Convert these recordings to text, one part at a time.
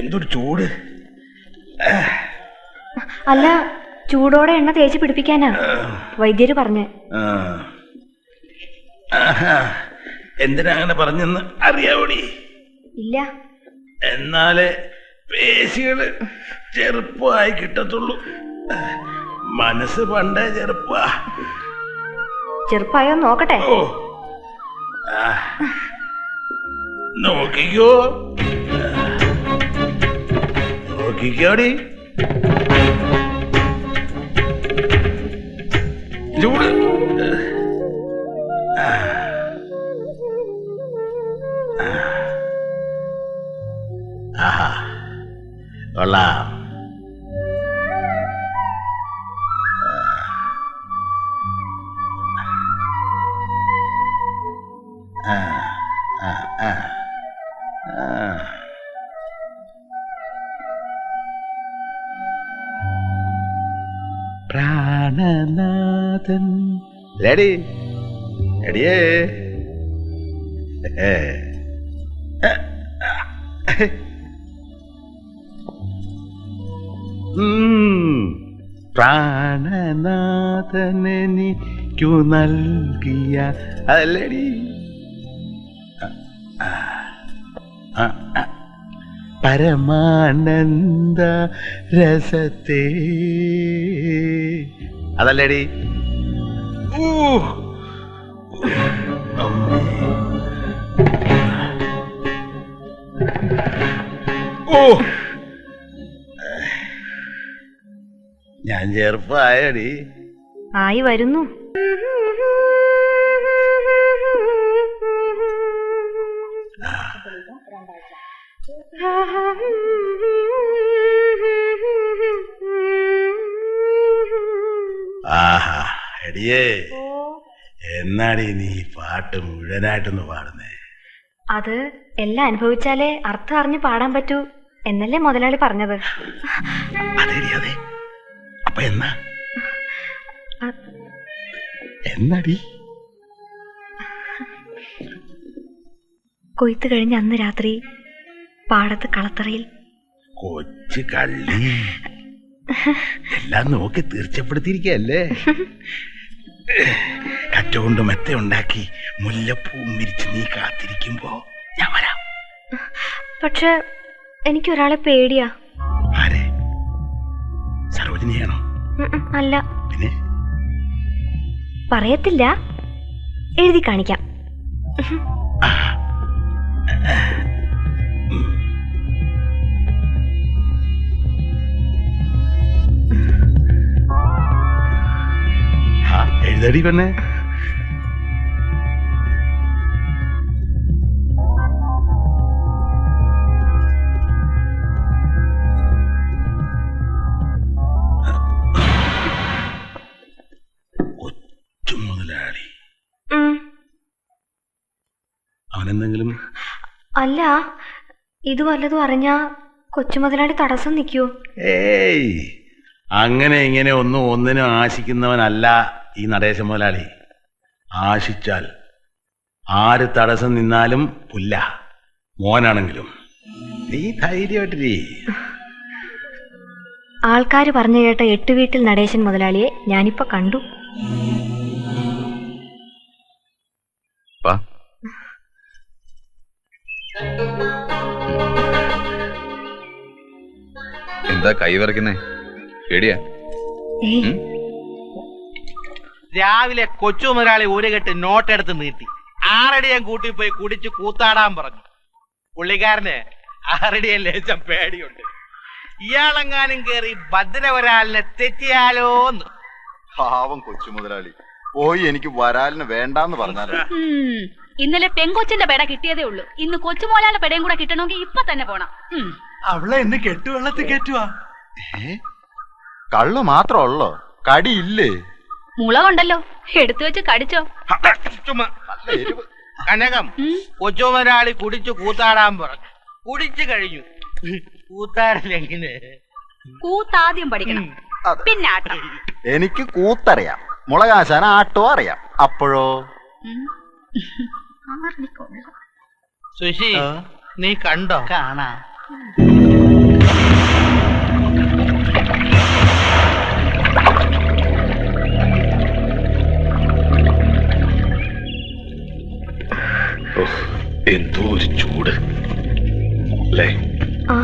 എന്തൊരു ചൂട്. അല്ല, ചൂടോടെ എണ്ണ തേച്ച് പിടിപ്പിക്കാനാ വൈദ്യര് പറഞ്ഞ്. എന്തിനാ അങ്ങനെ പറഞ്ഞെന്ന് അറിയാവോടി? ഇല്ല. എന്നാലേ പേശികള് ചെറുപ്പമായി കിട്ടത്തുള്ളൂ. മനസ്സ് പണ്ടേ ചെറുപ്പായോ നോക്കട്ടെ. നോക്കിക്കോടി. ചൂട്. കൊള്ളാം. പ്രാണനാഥൻ റെഡി റെഡിയേ. പ്രാണനാഥനെനിക്കു നൽകിയ അതല്ലേടി പരമാനന്ദ രസത്തെ അതല്ലേടി. ഞാൻ ചെറുപ്പമായടി. ആയി വരുന്നു. ആഹാ എടിയേ, എന്നാടി നീ പാട്ട് മുഴുവനായിട്ടൊന്ന് പാടുന്നേ? അത് എല്ലാം അനുഭവിച്ചാലേ അർത്ഥം അറിഞ്ഞ് പാടാൻ പറ്റൂ എന്നല്ലേ മുതലാളി പറഞ്ഞത്. അതെ. അപ്പൊ എന്നാടി? കൊയ്ത്ത് കഴിഞ്ഞ അന്ന് രാത്രി പാടത്ത് കളത്തറയിൽ. കൊച്ചു കള്ളി, എല്ലാം നോക്കി തീർച്ചപ്പെടുത്തിയിരിക്കല്ലേ. കറ്റ കൊണ്ട് മെത്ത ഉണ്ടാക്കി മുല്ലപ്പൂ വിരിച്ച് നീ കാത്തിരിക്കുമ്പോ ഞാൻ വരാം. പക്ഷെ എനിക്കൊരാളെ പേടിയാ. ആരെ? സരോജിനിയാണോ? അല്ല. പിന്നെ? പറയത്തില്ല, എഴുതി കാണിക്കാം. എഴുതടി പെണ്ണെ. കൊച്ചു മുതലാളി അവനെന്തെങ്കിലും? അല്ല, ഇത് വല്ലതും അറിഞ്ഞാ കൊച്ചു മുതലാളി തടസ്സം നിൽക്കൂ? ഏയ്, അങ്ങനെ ഇങ്ങനെ ഒന്നിനും ആശിക്കുന്നവനല്ല ഈ നടേശ മുതലാളി. ആശിച്ചാൽ ആര് തടസ്സം നിന്നാലും പുല്ല, മോനാണെങ്കിലും. നീ ധൈര്യമായിട്ടിരി. ആൾക്കാര് പറഞ്ഞു കേട്ട 8 വീട്ടിൽ നടേശൻ മുതലാളിയെ ഞാനിപ്പോ കണ്ടു. എന്താ കൈ വിറയ്ക്കുന്നേ? പേടിയാ? രാവിലെ കൊച്ചു മുതലാളി ഒരു കെട്ട് നോട്ടെടുത്ത് നീട്ടി 6 അടിയും കൂട്ടി പോയി കുടിച്ച് കൂത്താടാൻ പറഞ്ഞു. പുള്ളിക്കാരന് 6 അടിയെ ലേശം പേടിയുണ്ട്. ഇയാളെങ്ങാനും കേറി ഭദ്രവരാലിനെ തെറ്റിയാലോന്ന്. പാവം കൊച്ചു മുതലാളി പോയി എനിക്ക് വരാലിന് വേണ്ടാന്ന് പറഞ്ഞാലോ. ഇന്നലെ പെങ്കൊച്ചിന്റെ പെട കിട്ടിയതേ ഉള്ളൂ. ഇന്ന് കൊച്ചുമോലാന്റെ പെടയും കൂടെ കിട്ടണമെങ്കിൽ ഇപ്പൊ തന്നെ പോണം. അവളെ ഇന്ന് കെട്ടുവെള്ളത്തിൽ കയറ്റുവാ. കള്ളു മാത്രമല്ലോ, കടിയില്ലേ? മുളകുണ്ടല്ലോ, എടുത്തു വെച്ച് കടിച്ചോ. കനകം, കൊച്ചു മുതലാളി കുടിച്ചു കൂത്താടാൻ പറഞ്ഞു. കുടിച്ചു കഴിഞ്ഞു. കൂത്താടലെങ്ങനെ? കൂത്താദ്യം പഠിക്കണം, പിന്നെ ആട്ടം. എനിക്ക് കൂത്തറിയാം, മുളകാശാൻ ആട്ടോ അറിയാം. അപ്പോഴോ? സുശി, നീ കണ്ടോ? കാണാ. എന്തോ ഒരു ചൂട് അല്ലേ? ആ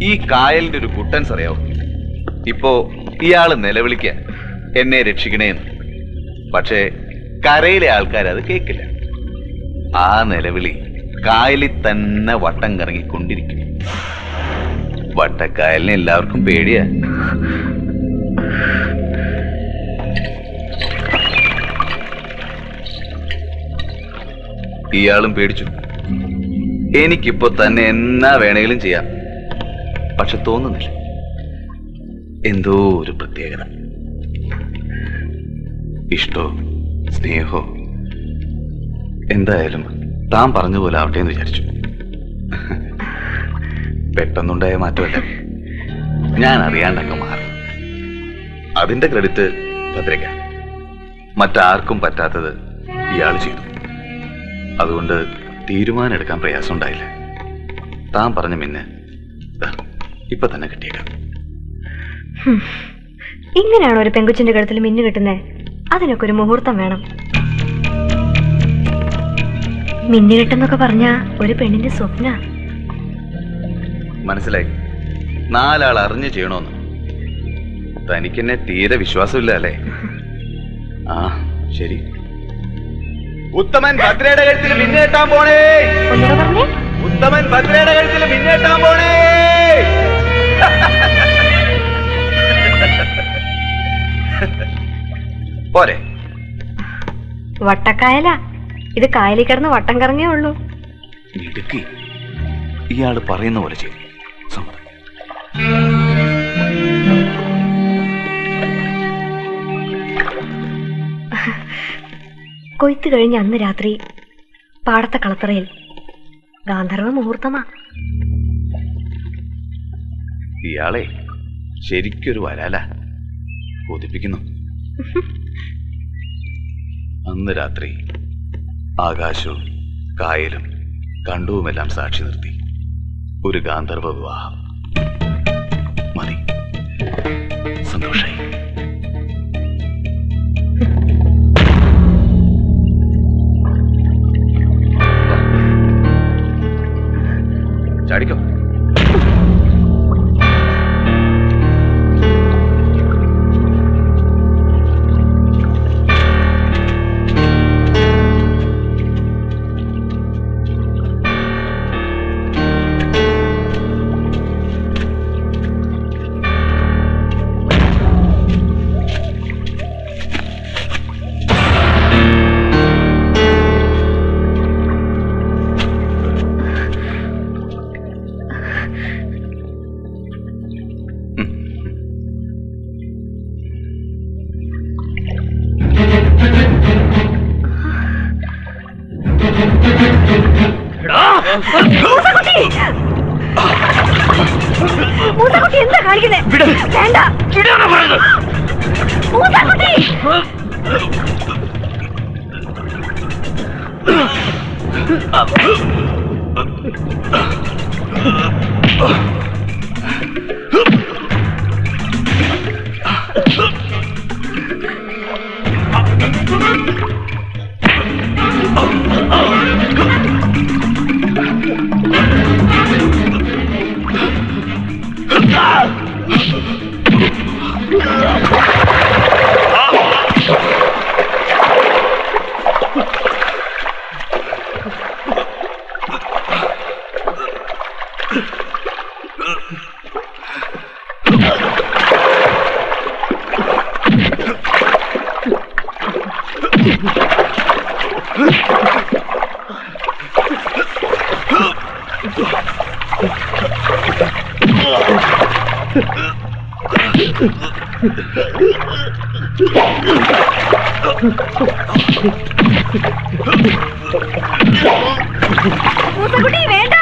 ഈ കായലിന്റെ ഒരു കുട്ടൻസ് അറിയാവോ? ഇപ്പോ ഇയാള് നിലവിളിക്ക എന്നെ രക്ഷിക്കണേന്ന്. പക്ഷേ കരയിലെ ആൾക്കാർ അത് കേൾക്കില്ല. ആ നിലവിളി കായലിൽ തന്നെ വട്ടം കറങ്ങിക്കൊണ്ടിരിക്കും. വട്ടക്കായലിനെ എല്ലാവർക്കും പേടിയാ. ഇയാളും പേടിച്ചു. എനിക്കിപ്പോ തന്നെ എന്നാ വേണേലും ചെയ്യാം. പക്ഷെ തോന്നുന്നില്ല, എന്തോ ഒരു പ്രത്യേകത. ഇഷ്ടോ സ്നേഹോ എന്തായാലും താൻ പറഞ്ഞ പോലെ ആവട്ടെ എന്ന് വിചാരിച്ചു. പെട്ടെന്നുണ്ടായ മാറ്റമല്ല, ഞാൻ അറിയാണ്ടങ്ങ് മാറി. അതിന്റെ ക്രെഡിറ്റ് ഭദ്രയ്ക്ക. മറ്റാർക്കും പറ്റാത്തത് ഇയാൾ ചെയ്തു. അതുകൊണ്ട് തീരുമാനം എടുക്കാൻ പ്രയാസം ഉണ്ടായില്ല. താൻ പറഞ്ഞ മിന്നെ ഇപ്പൊ തന്നെ കിട്ടിയേക്കാം. ഇങ്ങനെയാണോ ഒരു പെങ്കുച്ചിന്റെ കഴുത്തിൽ മിന്നു കിട്ടുന്നേ? അതിനൊക്കെ ഒരു മുഹൂർത്തം വേണം. മിന്നു കിട്ടുന്നൊക്കെ പറഞ്ഞ ഒരു പെണ്ണിന്റെ സ്വപ്ന. മനസ്സിലായി. 4 ആൾ അറിഞ്ഞു ചെയ്യണോന്ന്. തനിക്കെന്നെ തീരെ വിശ്വാസമില്ല അല്ലേ? ആ ശരി. ഉത്തമൻ ഭദ്രയുടെ കഴുത്തിൽ മിന്നേട്ടാൻ പോണേ. പറഞ്ഞേ, ഉത്തമൻ ഭദ്രയുടെ കഴുത്തിൽ മിന്നേട്ടാൻ പോണേ. പോരെ. വട്ടക്കായല ഇത്. കായലിൽ കിടന്ന് വട്ടം കറങ്ങേ ഉള്ളൂ. ഇടുക്കി ഇയാള് പറയുന്ന പോലെ ചെയ്യും. സമ്മതം. കൊയ്ത്ത് കഴിഞ്ഞ് അന്ന് രാത്രി പാടത്തെ കളത്തറയിൽ ഗാന്ധർവ മുഹൂർത്തമാ. ഇയാളെ ശരിക്കൊരു വരാല. കൊതിപ്പിക്കുന്നു. അന്ന് രാത്രി ആകാശവും കായലും കണ്ടവുമെല്ലാം സാക്ഷി നിർത്തി ഒരു ഗാന്ധർവ വിവാഹം. മതി, സന്തോഷായി. ചാടിക്കോ. എന്താ കാണിക്കുന്നേ? വേണ്ട. മൂസക്കുട്ടി വേണ്ട.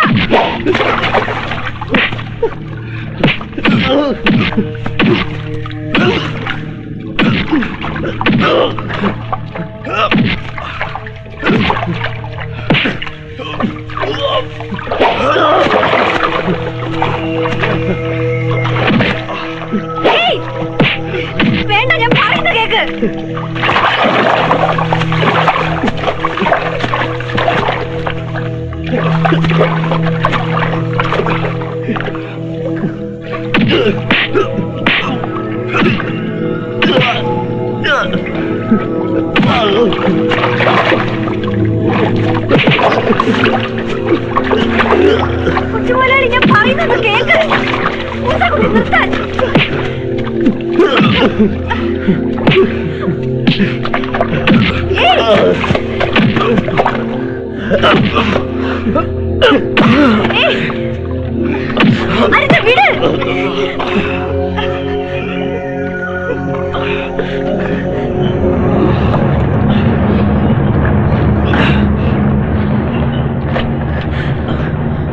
വേണ്ട, ഞാൻ പറയുന്ന കേക്ക്. കൊച്ചുമുതലാളി, ഞാൻ പറയുന്നത് കേക്ക്. മൂസക്കുട്ടി, നിർത്താൻ. അരുത്, വിട്.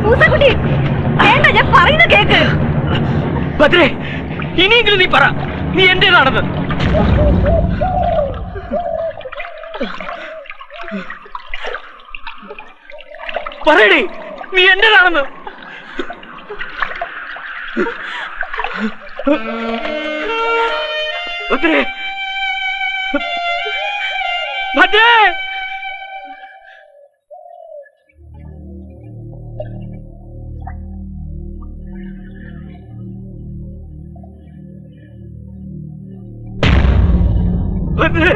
മൂസക്കുട്ടി, വേണ്ട, ഞാൻ പറയുന്ന കേക്ക്. ഭദ്രേ, ഇനിയെങ്കിലും നീ പറ, നീ എന്റേതാണെന്ന്. പറയടേ, നീ എന്റേതാണെന്ന്. ഭദ്രേ, ഭദ്രേ. ഭദ്രേ,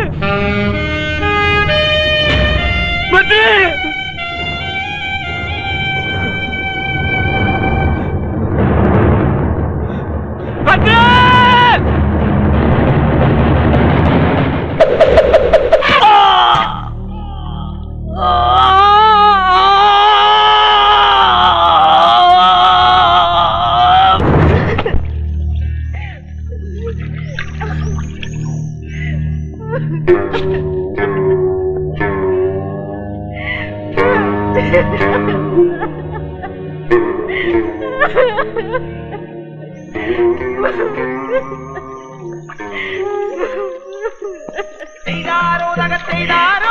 ഭദ്രേ. ഭദ്രേ. ചെയ്താരോ